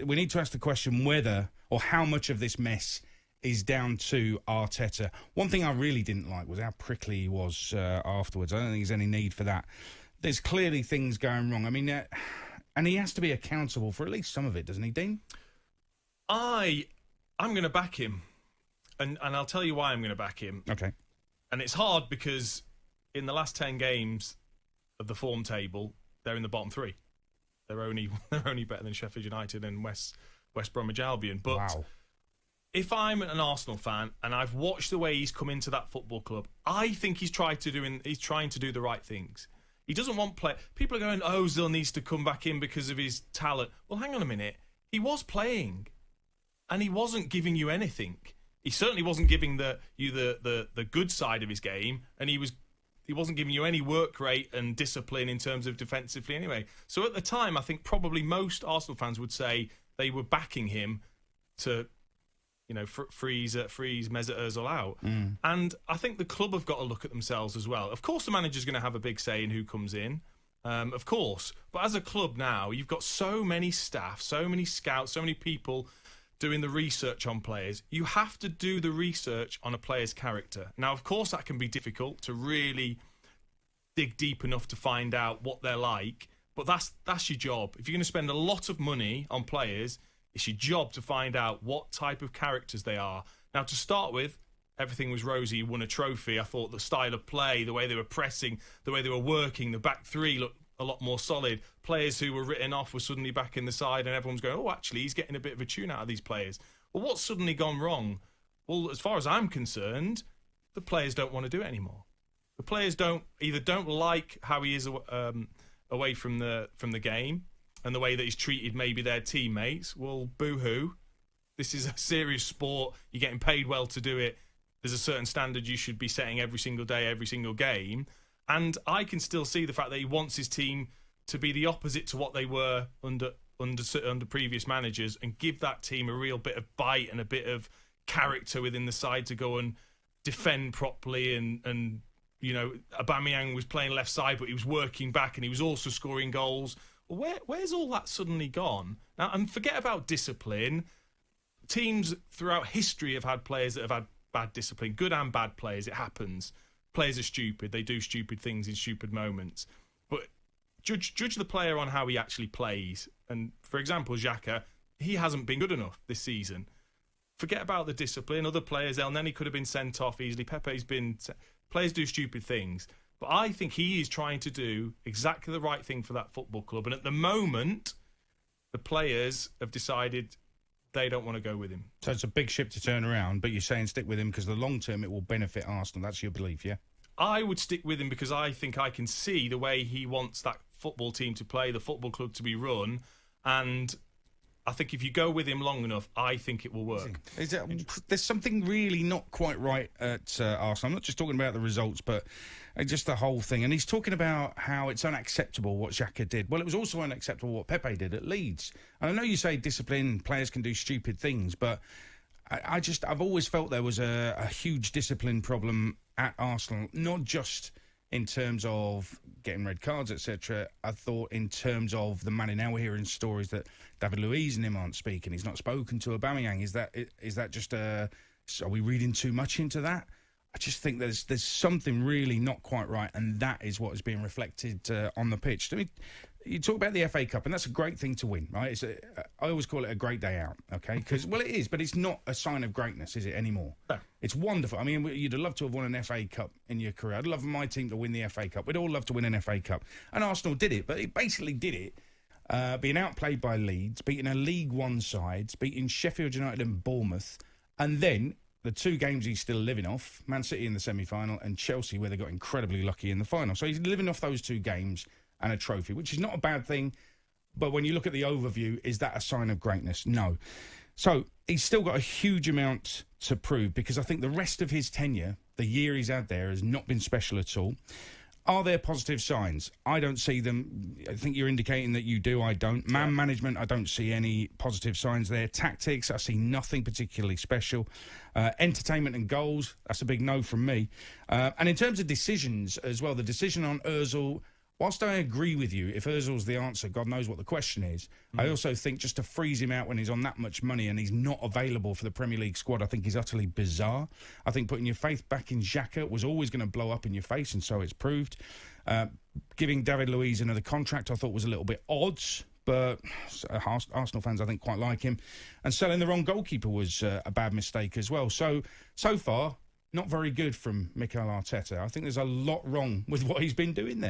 we need to ask the question whether or how much of this mess is down to Arteta. One thing I really didn't like was how prickly he was afterwards. I don't think there's any need for that. There's clearly things going wrong. I mean, and he has to be accountable for at least some of it, doesn't he, Dean? I'm going to back him, and I'll tell you why I'm going to back him. Okay. And it's hard because in the last 10 games of the form table, they're in the bottom 3. They're only better than Sheffield United and West Bromwich Albion. But wow. If I'm an Arsenal fan and I've watched the way he's come into that football club, I think he's trying to do the right things. He doesn't want play. People are going, Ozil needs to come back in because of his talent. Well, hang on a minute. He was playing, and he wasn't giving you anything. He certainly wasn't giving you the good side of his game, and he wasn't giving you any work rate and discipline in terms of defensively anyway. So at the time, I think probably most Arsenal fans would say they were backing him to, freeze Mesut Ozil out. And I think the club have got to look at themselves as well. Of course, the manager's going to have a big say in who comes in, of course. But as a club now, you've got so many staff, so many scouts, so many people doing the research on players. You have to do the research on a player's character. Now, of course, that can be difficult to really dig deep enough to find out what they're like. But that's your job. If you're going to spend a lot of money on players, it's your job to find out what type of characters they are. Now, to start with, everything was rosy. You won a trophy. I thought the style of play, the way they were pressing, the way they were working, the back three looked a lot more solid. Players who were written off were suddenly back in the side, and everyone's going, actually, he's getting a bit of a tune out of these players. Well, what's suddenly gone wrong? Well, as far as I'm concerned, the players don't want to do it anymore. The players don't like how he is away from the game, and the way that he's treated maybe their teammates. Well, boo-hoo. This is a serious sport. You're getting paid well to do it. There's a certain standard you should be setting every single day, every single game. And I can still see the fact that he wants his team to be the opposite to what they were under previous managers, and give that team a real bit of bite and a bit of character within the side to go and defend properly. And Aubameyang was playing left side, but he was working back and he was also scoring goals. Where's all that suddenly gone? Now, and forget about discipline. Teams throughout history have had players that have had bad discipline, good and bad players. It happens. Players are stupid. They do stupid things in stupid moments. But judge the player on how he actually plays. And, for example, Xhaka, he hasn't been good enough this season. Forget about the discipline. Other players, El Neni could have been sent off easily. Pepe's been... Players do stupid things. But I think he is trying to do exactly the right thing for that football club. And at the moment, the players have decided they don't want to go with him. So it's a big ship to turn around, but you're saying stick with him because the long term it will benefit Arsenal. That's your belief, yeah? I would stick with him because I think I can see the way he wants that football team to play, the football club to be run. And I think if you go with him long enough, I think it will work. There's something really not quite right at Arsenal. I'm not just talking about the results, but just the whole thing. And he's talking about how it's unacceptable what Xhaka did. Well, it was also unacceptable what Pepe did at Leeds. And I know you say discipline, players can do stupid things, but I've always felt there was a huge discipline problem at Arsenal, not just in terms of getting red cards, etc. I thought in terms of the man. Now we're hearing stories that David Luiz and him aren't speaking. He's not spoken to Aubameyang. Is that just are we reading too much into that? I just think there's something really not quite right, and that is what is being reflected on the pitch. I mean, you talk about the FA Cup, and that's a great thing to win, right? I always call it a great day out, okay? Because, well, it is, but it's not a sign of greatness, is it, anymore? No. It's wonderful. I mean, you'd love to have won an FA Cup in your career. I'd love my team to win the FA Cup. We'd all love to win an FA Cup. And Arsenal did it, but it basically did it being outplayed by Leeds, beating a League One side, beating Sheffield United and Bournemouth, and then the two games he's still living off, Man City in the semi-final and Chelsea, where they got incredibly lucky in the final. So he's living off those two games and a trophy, which is not a bad thing. But when you look at the overview, is that a sign of greatness? No. So he's still got a huge amount to prove, because I think the rest of his tenure, the year he's had there, has not been special at all. Are there positive signs? I don't see them. I think you're indicating that you do. I don't. Man management, I don't see any positive signs there. Tactics, I see nothing particularly special. Entertainment and goals, that's a big no from me. And in terms of decisions as well, the decision on Ozil whilst I agree with you, if Ozil's the answer, God knows what the question is. I also think just to freeze him out when he's on that much money and he's not available for the Premier League squad, I think is utterly bizarre. I think putting your faith back in Xhaka was always going to blow up in your face, and so it's proved. Giving David Luiz another contract I thought was a little bit odd, but Arsenal fans, I think, quite like him. And selling the wrong goalkeeper was a bad mistake as well. So far, not very good from Mikel Arteta. I think there's a lot wrong with what he's been doing there.